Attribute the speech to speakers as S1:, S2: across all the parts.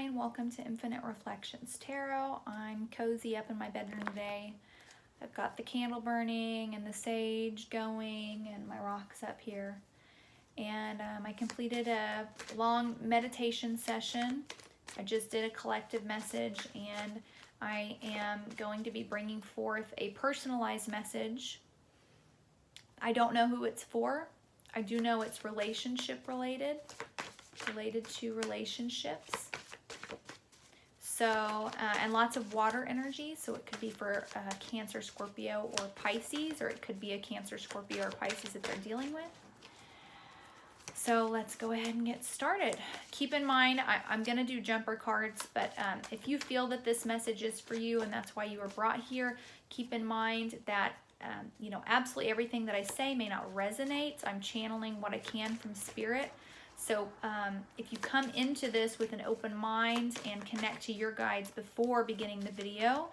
S1: and welcome to Infinite Reflections Tarot. I'm cozy up in my bedroom today. I've got the candle burning and the sage going and my rocks up here. And I completed a long meditation session. I just did a collective message, and I am going to be bringing forth a personalized message. I don't know who it's for. I do know it's relationship related to relationships. So, and lots of water energy. So it could be for Cancer, Scorpio, or Pisces, or it could be a Cancer, Scorpio, or Pisces that they're dealing with. So let's go ahead and get started. Keep in mind, I'm going to do jumper cards, but if you feel that this message is for you and that's why you were brought here, keep in mind that absolutely everything that I say may not resonate. I'm channeling what I can from spirit. So if you come into this with an open mind and connect to your guides before beginning the video,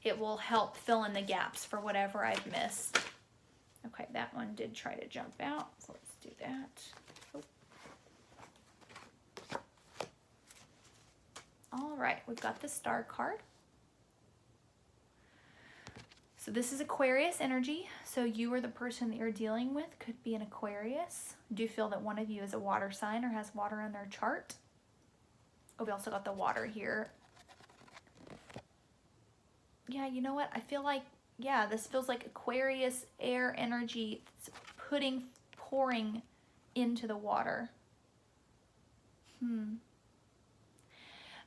S1: it will help fill in the gaps for whatever I've missed. Okay, that one did try to jump out, so let's do that. Oh. All right, we've got the Star card. So this is Aquarius energy. So you or the person that you're dealing with could be an Aquarius. Do you feel that one of you is a water sign or has water in their chart? Oh, we also got the water here. Yeah, you know what? I feel like, yeah, this feels like Aquarius air energy pouring into the water.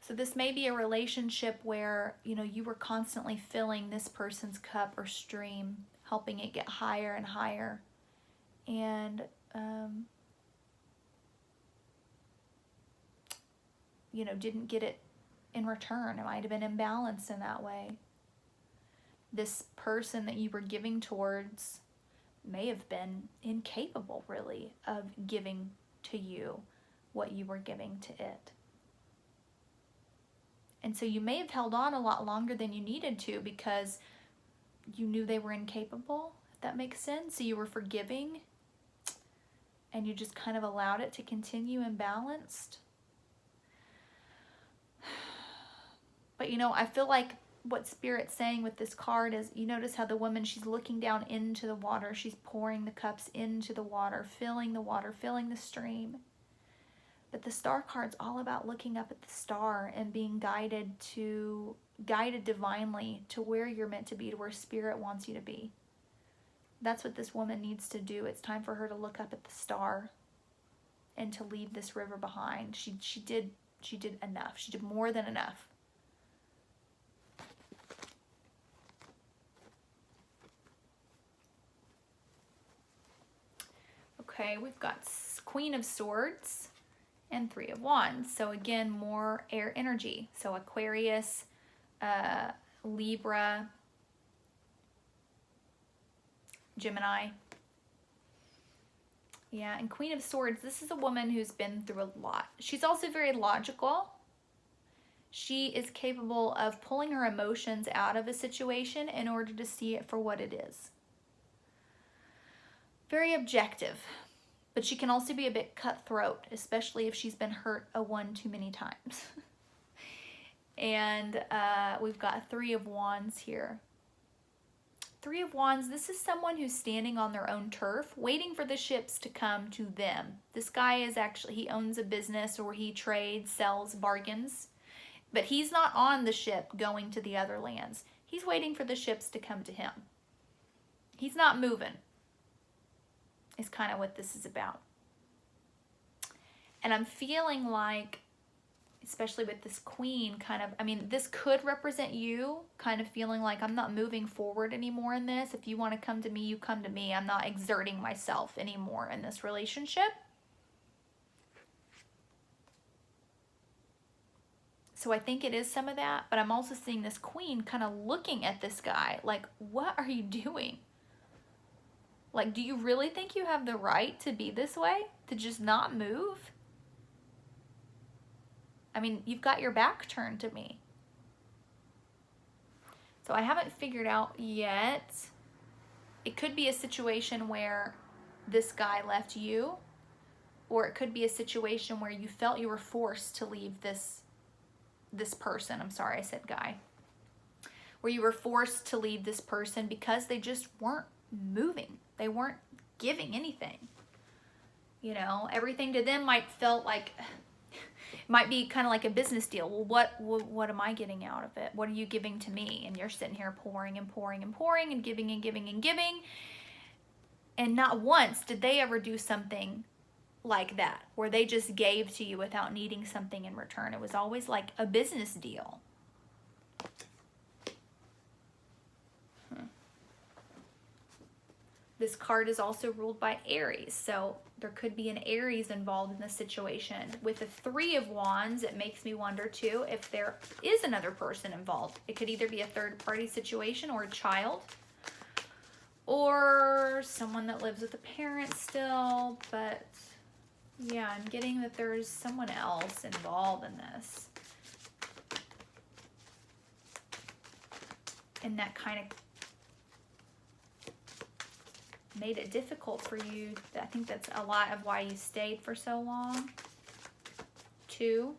S1: So this may be a relationship where, you were constantly filling this person's cup or stream, helping it get higher and higher. And, didn't get it in return. It might have been imbalanced in that way. This person that you were giving towards may have been incapable, really, of giving to you what you were giving to it. And so you may have held on a lot longer than you needed to because you knew they were incapable, if that makes sense. So you were forgiving and you just kind of allowed it to continue imbalanced. But I feel like what Spirit's saying with this card is, you notice how the woman, she's looking down into the water. She's pouring the cups into the water, filling the stream. But the Star card's all about looking up at the star and being guided divinely to where you're meant to be, to where Spirit wants you to be. That's what this woman needs to do. It's time for her to look up at the star and to leave this river behind. She did enough. She did more than enough. Okay, we've got Queen of Swords and Three of Wands. So again, more air energy. So Aquarius, Libra, Gemini. Yeah, and Queen of Swords, this is a woman who's been through a lot. She's also very logical. She is capable of pulling her emotions out of a situation in order to see it for what it is. Very objective. But she can also be a bit cutthroat, especially if she's been hurt a one too many times. And we've got Three of Wands here. Three of Wands, this is someone who's standing on their own turf, waiting for the ships to come to them. This guy is actually, he owns a business or he trades, sells, bargains. But he's not on the ship going to the other lands. He's waiting for the ships to come to him. He's not moving. Is kind of what this is about. And I'm feeling like, especially with this queen, this could represent you kind of feeling like, I'm not moving forward anymore in this. If you want to come to me, you come to me. I'm not exerting myself anymore in this relationship. So I think it is some of that, but I'm also seeing this queen kind of looking at this guy like, what are you doing? Like, do you really think you have the right to be this way? To just not move? I mean, you've got your back turned to me. So I haven't figured out yet. It could be a situation where this guy left you, or it could be a situation where you felt you were forced to leave this this person. I'm sorry, I said guy. Where you were forced to leave this person because they just weren't moving. They weren't giving anything. You know, everything to them might felt like, might be kind of like a business deal. Well, what am I getting out of it? What are you giving to me? And you're sitting here pouring and pouring and pouring and giving and giving and giving. And not once did they ever do something like that, where they just gave to you without needing something in return. It was always like a business deal. This card is also ruled by Aries, so there could be an Aries involved in this situation. With the Three of Wands, it makes me wonder too if there is another person involved. It could either be a third-party situation or a child, or someone that lives with a parent still, but yeah, I'm getting that there's someone else involved in this. And that kind of made it difficult for you. I think that's a lot of why you stayed for so long. Two,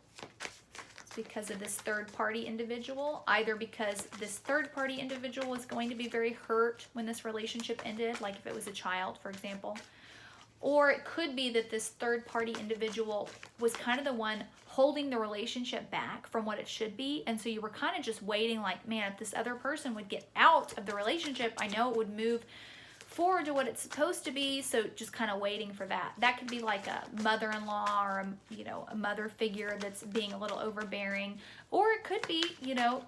S1: it's because of this third-party individual. Either because this third-party individual was going to be very hurt when this relationship ended, like if it was a child, for example. Or it could be that this third-party individual was kind of the one holding the relationship back from what it should be. And so you were kind of just waiting like, man, if this other person would get out of the relationship, I know it would move forward to what it's supposed to be. So just kind of waiting for that. That could be like a mother-in-law or a mother figure that's being a little overbearing. Or it could be,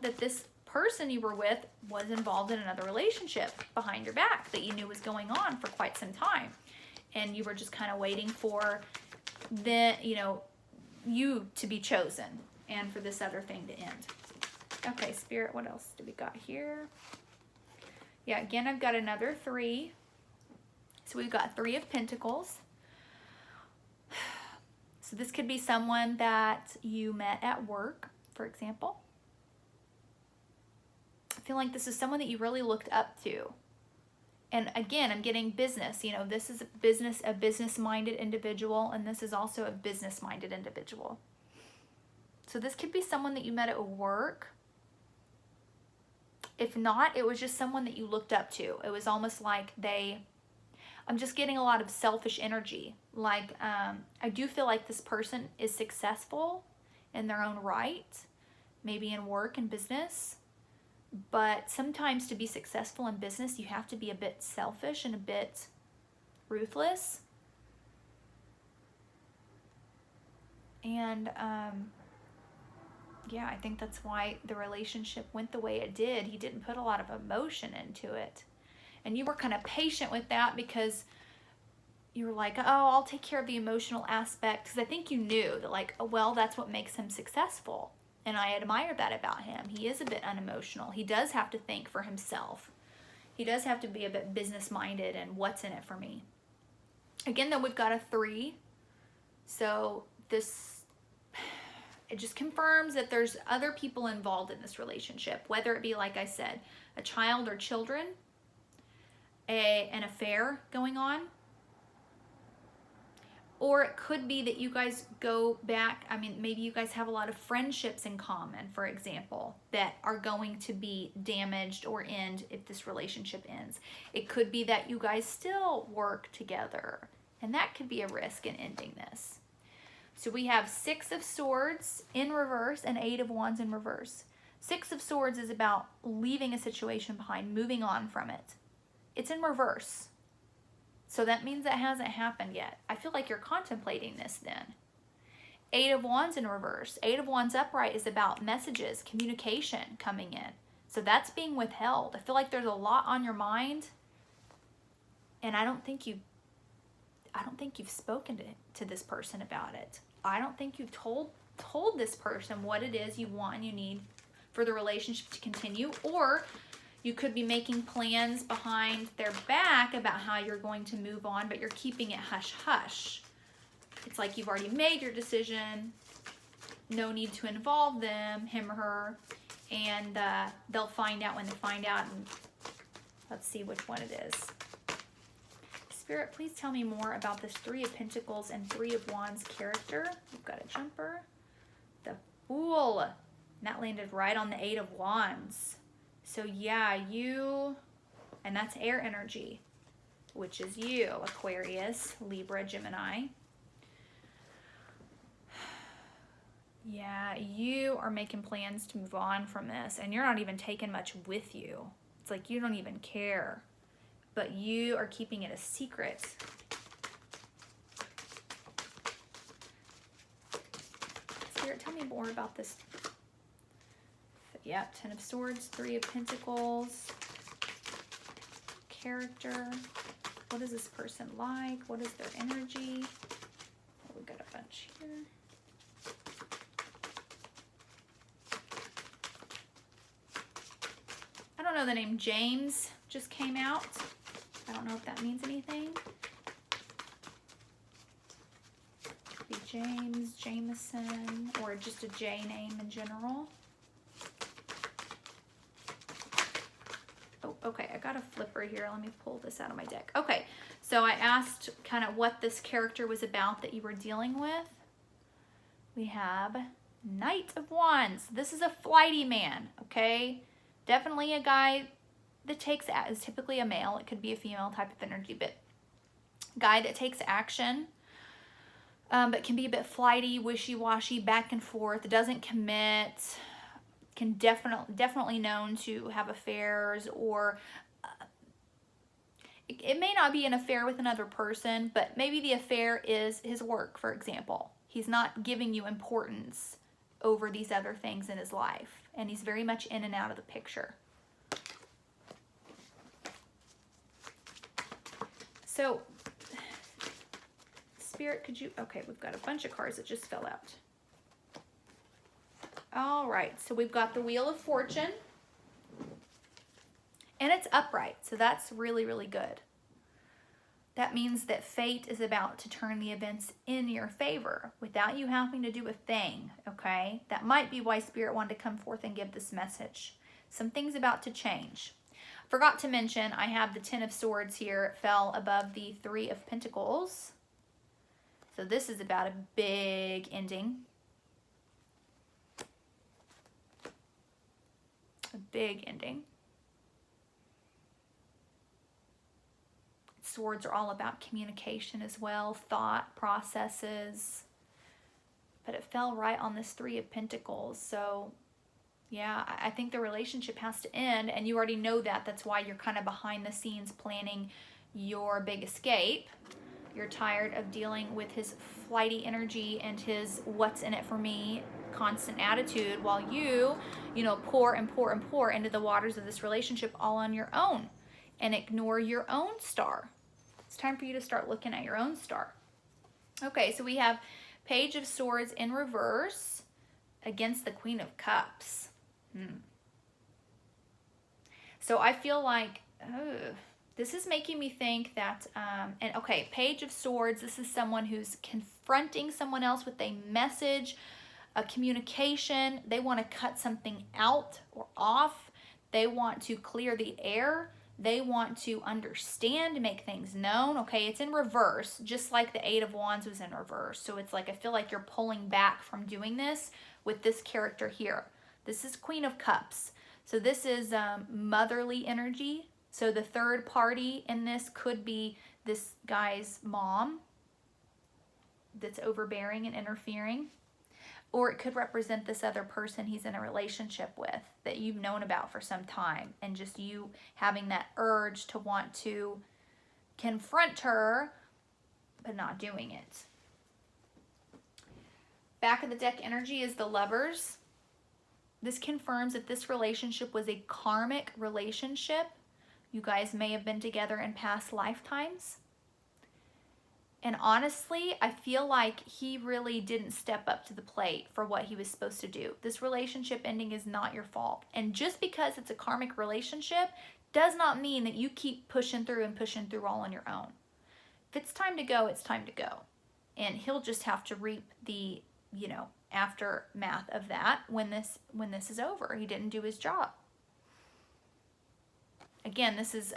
S1: that this person you were with was involved in another relationship behind your back that you knew was going on for quite some time. And you were just kind of waiting for you to be chosen and for this other thing to end. Okay, Spirit, what else do we got here? Yeah, again, I've got another three. So we've got Three of Pentacles. So this could be someone that you met at work, for example. I feel like this is someone that you really looked up to. And again, I'm getting business. This is a business-minded individual, and this is also a business-minded individual. So this could be someone that you met at work. If not, it was just someone that you looked up to. It was almost like I'm just getting a lot of selfish energy. Like, I do feel like this person is successful in their own right, maybe in work and business. But sometimes to be successful in business, you have to be a bit selfish and a bit ruthless. And yeah, I think that's why the relationship went the way it did. He didn't put a lot of emotion into it. And you were kind of patient with that because you were like, oh, I'll take care of the emotional aspect. Because I think you knew that, like, oh, well, that's what makes him successful. And I admire that about him. He is a bit unemotional. He does have to think for himself. He does have to be a bit business-minded and what's in it for me. Again, though, we've got a three. So it just confirms that there's other people involved in this relationship. Whether it be, like I said, a child or children, an affair going on. Or it could be that you guys go back, maybe you guys have a lot of friendships in common, for example, that are going to be damaged or end if this relationship ends. It could be that you guys still work together, and that could be a risk in ending this. So we have Six of Swords in reverse and Eight of Wands in reverse. Six of Swords is about leaving a situation behind, moving on from it. It's in reverse. So that means it hasn't happened yet. I feel like you're contemplating this then. Eight of Wands in reverse. Eight of Wands upright is about messages, communication coming in. So that's being withheld. I feel like there's a lot on your mind. And I don't think you've spoken to this person about it. I don't think you've told this person what it is you want and you need for the relationship to continue. Or you could be making plans behind their back about how you're going to move on, but you're keeping it hush-hush. It's like you've already made your decision. No need to involve them, him or her. And they'll find out when they find out. And let's see which one it is. Spirit, please tell me more about this Three of Pentacles and Three of Wands character. We've got a jumper. The Fool. And that landed right on the 8 of Wands. So yeah, you, and that's air energy, which is you, Aquarius, Libra, Gemini. Yeah, you are making plans to move on from this, and you're not even taking much with you. It's like you don't even care, but you are keeping it a secret. Spirit, tell me more about this. Yep, 10 of Swords, 3 of Pentacles. Character. What is this person like? What is their energy? Oh, we got a bunch here. I don't know, the name James just came out. I don't know if that means anything. Could be James, Jameson, or just a J name in general. Oh, okay, I got a flipper here. Let me pull this out of my deck. Okay, so I asked kind of what this character was about that you were dealing with. We have Knight of Wands. This is a flighty man, okay? Definitely a guy that takes, is typically a male. It could be a female type of energy, but guy that takes action, but can be a bit flighty, wishy-washy, back and forth, doesn't commit, can definitely known to have affairs, or it may not be an affair with another person, but maybe the affair is his work, for example. He's not giving you importance over these other things in his life, and he's very much in and out of the picture. So, Spirit, could you, okay, we've got a bunch of cards that just fell out. All right, so we've got the Wheel of Fortune, and it's upright, so that's really, really good. That means that fate is about to turn the events in your favor without you having to do a thing, okay? That might be why Spirit wanted to come forth and give this message. Something's about to change. Forgot to mention, I have the 10 of Swords here. It fell above the 3 of Pentacles. So this is about a big ending. A big ending. Swords are all about communication as well, thought processes, but it fell right on this 3 of Pentacles. So yeah, I think the relationship has to end, and you already know that. That's why you're kind of behind the scenes planning your big escape. You're tired of dealing with his flighty energy and his what's in it for me constant attitude, while you know, pour and pour and pour into the waters of this relationship all on your own and ignore your own star. It's time for you to start looking at your own star. Okay, so we have Page of Swords in reverse against the Queen of Cups. So I feel like, this is making me think that, and okay, Page of Swords, this is someone who's confronting someone else with a message, a communication. They want to cut something out or off. They want to clear the air. They want to understand, make things known. Okay, it's in reverse, just like the 8 of Wands was in reverse. So it's like, I feel like you're pulling back from doing this with this character here. This is Queen of Cups. So this is motherly energy. So the third party in this could be this guy's mom that's overbearing and interfering. Or it could represent this other person he's in a relationship with that you've known about for some time, and just you having that urge to want to confront her, but not doing it. Back of the deck energy is the Lovers. This confirms that this relationship was a karmic relationship. You guys may have been together in past lifetimes. And honestly, I feel like he really didn't step up to the plate for what he was supposed to do. This relationship ending is not your fault. And just because it's a karmic relationship does not mean that you keep pushing through and pushing through all on your own. If it's time to go, it's time to go. And he'll just have to reap the, you know, aftermath of that when this is over. He didn't do his job. Again, this is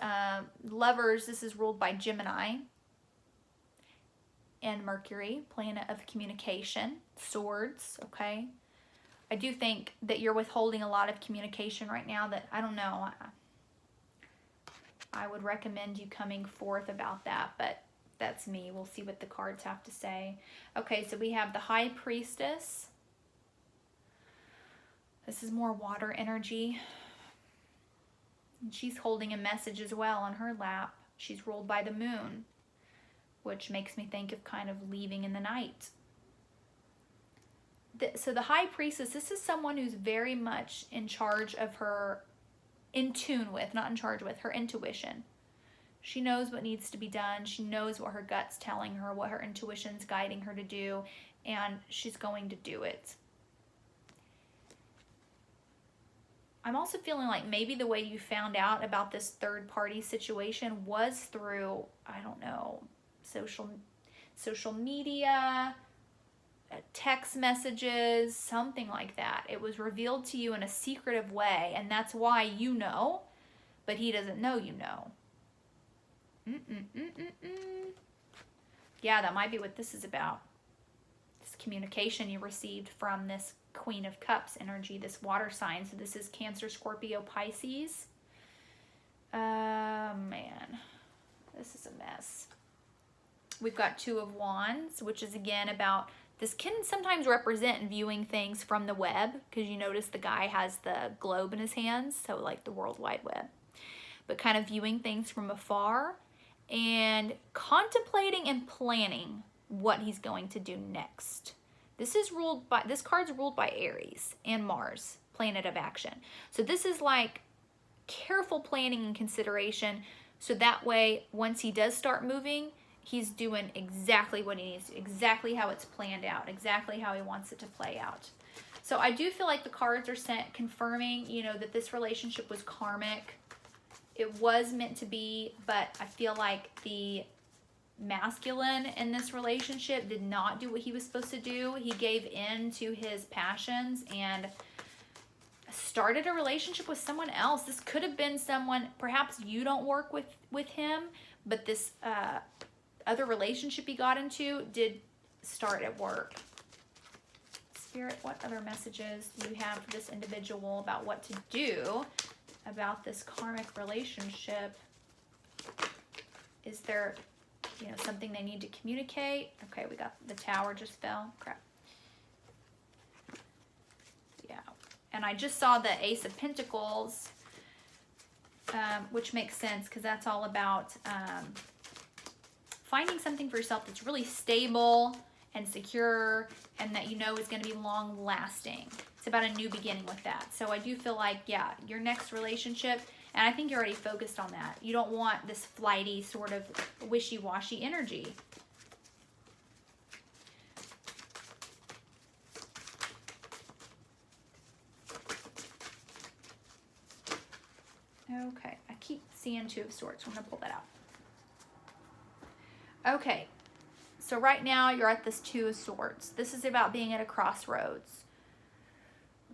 S1: Lovers. This is ruled by Gemini and Mercury, planet of communication. Swords, okay? I do think that you're withholding a lot of communication right now that, I don't know, I would recommend you coming forth about that, but that's me. We'll see what the cards have to say. Okay, so we have the High Priestess. This is more water energy. And she's holding a message as well on her lap. She's ruled by the moon, which makes me think of kind of leaving in the night. So the High Priestess, this is someone who's very much in charge of her, in tune with, not in charge with, her intuition. She knows what needs to be done. She knows what her gut's telling her, what her intuition's guiding her to do, and she's going to do it. I'm also feeling like maybe the way you found out about this third party situation was through, I don't know, social media, text messages, something like that. It was revealed to you in a secretive way, and that's why you know, but he doesn't know you know. Yeah, that might be what this is about. This communication you received from this Queen of Cups energy, this water sign. So this is Cancer, Scorpio, Pisces. Man, this is a mess. We've got Two of Wands, which is again about, this can sometimes represent viewing things from the web, because you notice the guy has the globe in his hands, so like the World Wide Web, but kind of viewing things from afar and contemplating and planning what he's going to do next. This card's ruled by Aries and Mars, planet of action. So this is like careful planning and consideration, so that way once he does start moving, he's doing exactly what he needs to, exactly how it's planned out, exactly how he wants it to play out. So I do feel like the cards are confirming, you know, that this relationship was karmic. It was meant to be, but I feel like the masculine in this relationship did not do what he was supposed to do. He gave in to his passions and started a relationship with someone else. This could have been someone, perhaps you don't work with him, but this other relationship he got into did start at work. Spirit, what other messages do you have for this individual about what to do about this karmic relationship? Is there, you know, something they need to communicate? Okay, we got the Tower just fell. Crap. Yeah. And I just saw the Ace of Pentacles, which makes sense because that's all about finding something for yourself that's really stable and secure and that you know is going to be long lasting. It's about a new beginning with that. So I do feel like, yeah, your next relationship, and I think you're already focused on that. You don't want this flighty sort of wishy-washy energy. Okay, I keep seeing Two of Swords, so I'm going to pull that out. Okay, so right now you're at this Two of Swords. This is about being at a crossroads,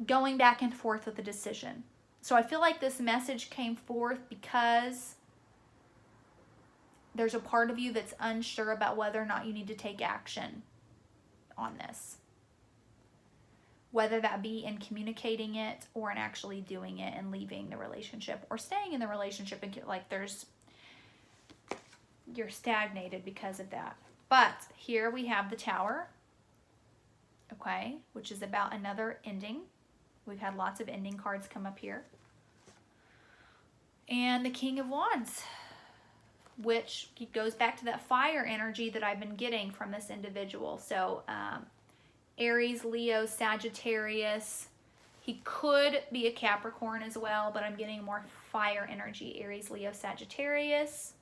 S1: going back and forth with a decision. So I feel like this message came forth because there's a part of you that's unsure about whether or not you need to take action on this. Whether that be in communicating it or in actually doing it and leaving the relationship or staying in the relationship, and like you're stagnated because of that. But here we have the Tower, okay, which is about another ending. We've had lots of ending cards come up here. And the King of Wands, which goes back to that fire energy that I've been getting from this individual. So Aries, Leo, Sagittarius. He could be a Capricorn as well, but I'm getting more fire energy. Aries, Leo, Sagittarius.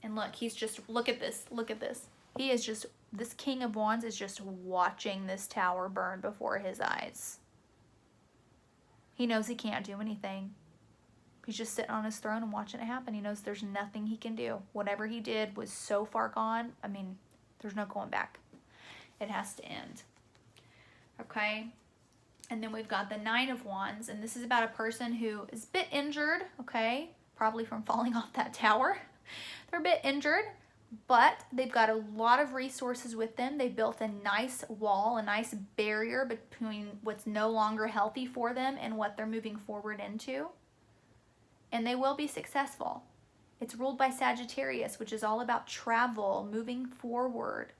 S1: And look, he's just, look at this, look at this. He is just, this King of Wands is just watching this tower burn before his eyes. He knows he can't do anything. He's just sitting on his throne and watching it happen. He knows there's nothing he can do. Whatever he did was so far gone. I mean, there's no going back. It has to end. Okay? And then we've got the Nine of Wands, and this is about a person who is a bit injured, okay? Probably from falling off that tower. They're a bit injured, but they've got a lot of resources with them. They built a nice wall, a nice barrier between what's no longer healthy for them and what they're moving forward into. And they will be successful. It's ruled by Sagittarius, which is all about travel, moving forward.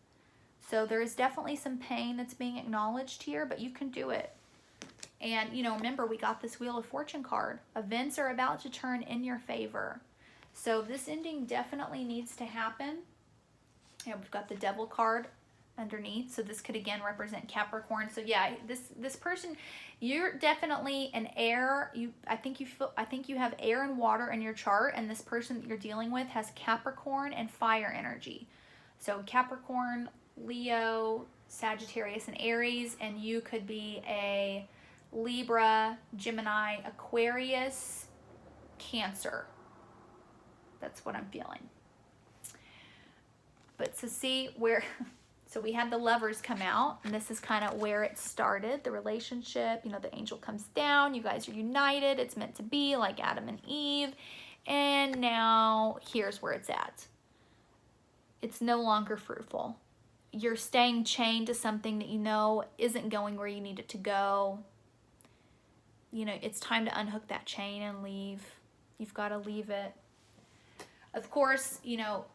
S1: So there is definitely some pain that's being acknowledged here, but you can do it. And, you know, remember, we got this Wheel of Fortune card. Events are about to turn in your favor. So this ending definitely needs to happen. And we've got the Devil card underneath. So this could again represent Capricorn. So yeah, this person, you're definitely an air. I think you have air and water in your chart, and this person that you're dealing with has Capricorn and fire energy. So Capricorn, Leo, Sagittarius, and Aries, and you could be a Libra, Gemini, Aquarius, Cancer. That's what I'm feeling. But to see where, so we had the Lovers come out, and this is kind of where it started, the relationship. You know, the angel comes down, you guys are united, it's meant to be, like Adam and Eve. And now here's where it's at. It's no longer fruitful. You're staying chained to something that you know isn't going where you need it to go. You know, it's time to unhook that chain and leave. You've got to leave it. Of course, you know,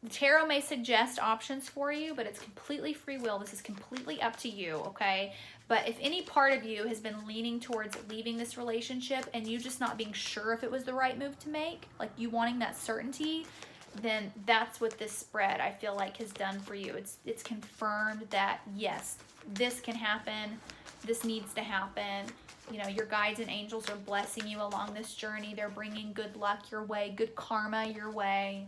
S1: the tarot may suggest options for you, but it's completely free will. This is completely up to you, okay? But if any part of you has been leaning towards leaving this relationship and you just not being sure if it was the right move to make, like you wanting that certainty, then that's what this spread, I feel like, has done for you. It's confirmed that, yes, this can happen. This needs to happen. You know, your guides and angels are blessing you along this journey. They're bringing good luck your way, good karma your way.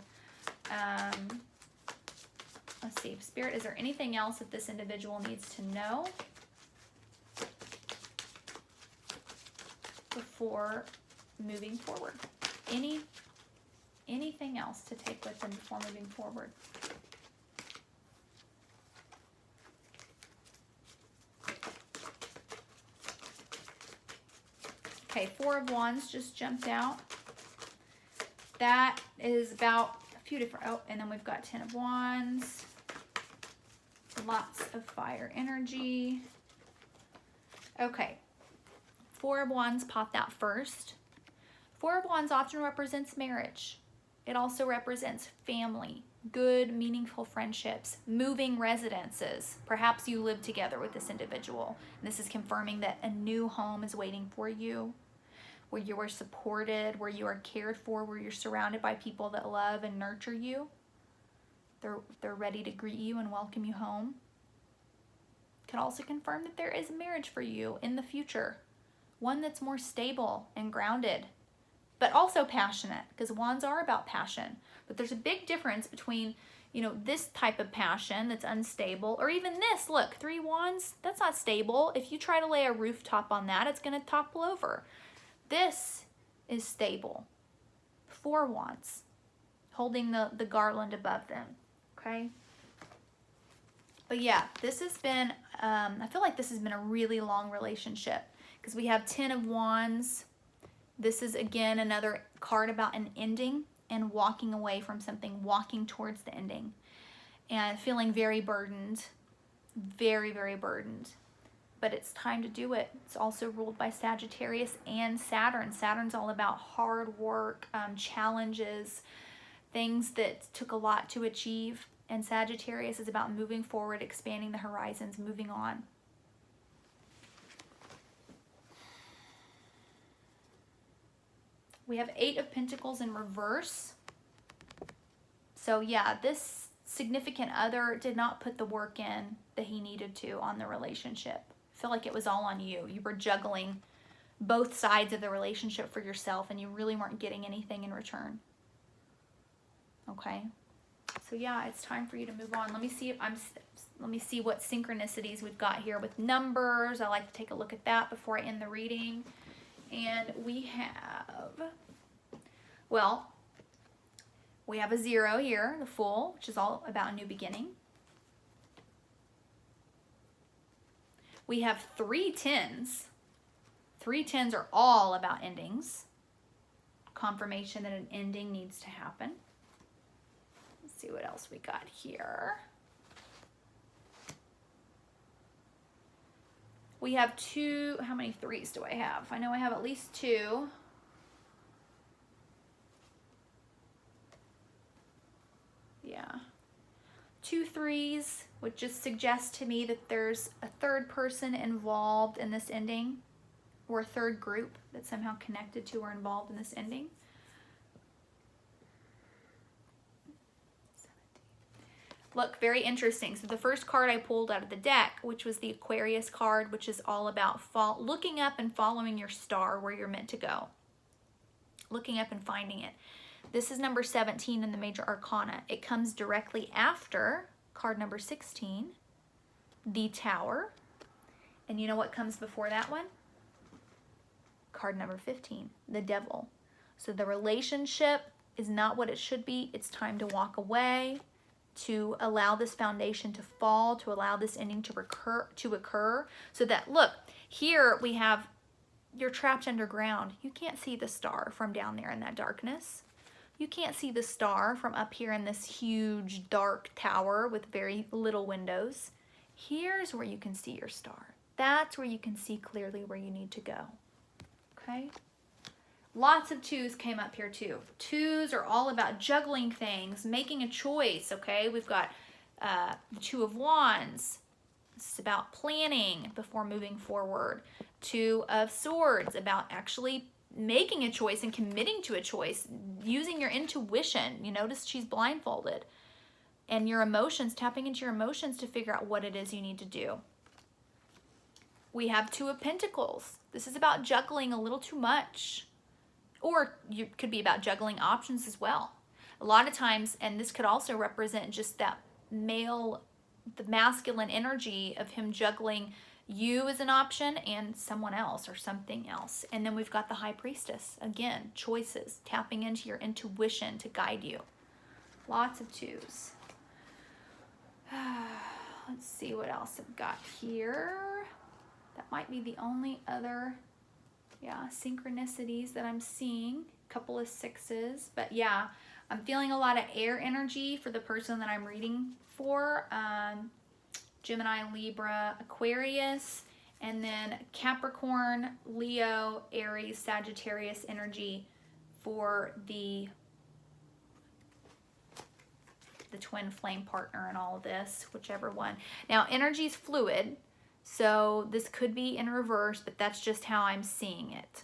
S1: Let's see, Spirit, is there anything else that this individual needs to know before moving forward? Anything else to take with them before moving forward? Okay, Four of Wands just jumped out. That is about a few different, oh, and then we've got Ten of Wands. Lots of fire energy. Okay, Four of Wands popped out first. Four of Wands often represents marriage. It also represents family, good, meaningful friendships, moving residences. Perhaps you live together with this individual. And this is confirming that a new home is waiting for you, where you are supported, where you are cared for, where you're surrounded by people that love and nurture you. They're ready to greet you and welcome you home. Can also confirm that there is a marriage for you in the future, one that's more stable and grounded, but also passionate, because wands are about passion. But there's a big difference between, you know, this type of passion that's unstable, or even this, look, Three Wands, that's not stable. If you try to lay a rooftop on that, it's going to topple over. This is stable. Four Wands, holding the garland above them, okay? But yeah, this has been, I feel like this has been a really long relationship, because we have Ten of Wands. This is, again, another card about an ending and walking away from something, walking towards the ending, and feeling very burdened, very, very burdened. But it's time to do it. It's also ruled by Sagittarius and Saturn. Saturn's all about hard work, challenges, things that took a lot to achieve. And Sagittarius is about moving forward, expanding the horizons, moving on. We have Eight of Pentacles in reverse. So yeah, this significant other did not put the work in that he needed to on the relationship. I feel like it was all on you. You were juggling both sides of the relationship for yourself, and you really weren't getting anything in return. Okay? So yeah, it's time for you to move on. Let me see what synchronicities we've got here with numbers. I like to take a look at that before I end the reading. And we have, well, we have a 0 here, the Fool, which is all about a new beginning. We have 3 10s. 3 10s are all about endings. Confirmation that an ending needs to happen. Let's see what else we got here. We have two, how many threes do I have? I know I have at least two. Yeah. 2 threes would just suggest to me that there's a third person involved in this ending, or a third group that's somehow connected to or involved in this ending. Look, very interesting. So the first card I pulled out of the deck, which was the Aquarius card, which is all about looking up and following your star where you're meant to go. Looking up and finding it. This is number 17 in the Major Arcana. It comes directly after card number 16, the Tower. And you know what comes before that one? Card number 15, the Devil. So the relationship is not what it should be. It's time to walk away, to allow this foundation to fall, to allow this ending to occur. So that, look, here we have, you're trapped underground. You can't see the star from down there in that darkness. You can't see the star from up here in this huge dark tower with very little windows. Here's where you can see your star. That's where you can see clearly where you need to go. Okay? Lots of 2s came up here too. 2s are all about juggling things, making a choice, okay? We've got the 2 of Wands. This is about planning before moving forward. 2 of Swords, about actually making a choice and committing to a choice, using your intuition. You notice she's blindfolded. And your emotions, tapping into your emotions to figure out what it is you need to do. We have 2 of Pentacles. This is about juggling a little too much. Or you could be about juggling options as well. A lot of times, and this could also represent just that male, the masculine energy of him juggling you as an option and someone else or something else. And then we've got the High Priestess. Again, choices, tapping into your intuition to guide you. Lots of 2s. Let's see what else I've got here. That might be the only other, yeah, synchronicities that I'm seeing. A couple of 6s. But yeah, I'm feeling a lot of air energy for the person that I'm reading for. Gemini, Libra, Aquarius, and then Capricorn, Leo, Aries, Sagittarius energy for the twin flame partner and all of this, whichever one. Now, energy is fluid, so this could be in reverse, but that's just how I'm seeing it.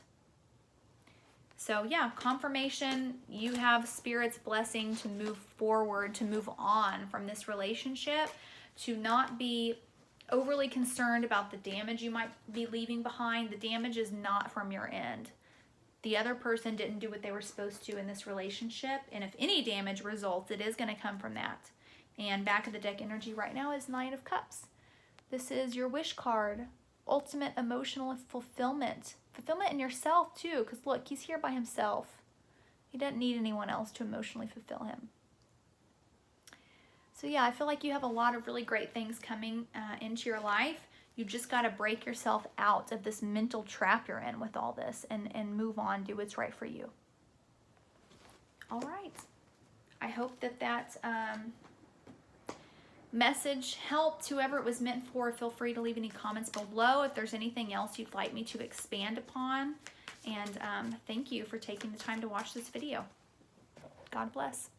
S1: So yeah, confirmation, you have Spirit's blessing to move forward, to move on from this relationship, to not be overly concerned about the damage you might be leaving behind. The damage is not from your end. The other person didn't do what they were supposed to in this relationship, and if any damage results, it is going to come from that. And back of the deck energy right now is 9 of Cups. This is your wish card. Ultimate emotional fulfillment. Fulfillment in yourself too, because look, he's here by himself. He doesn't need anyone else to emotionally fulfill him. So yeah, I feel like you have a lot of really great things coming into your life. You just got to break yourself out of this mental trap you're in with all this and move on, do what's right for you. All right. I hope that message helped whoever it was meant for. Feel free to leave any comments below if there's anything else you'd like me to expand upon. And thank you for taking the time to watch this video. God bless.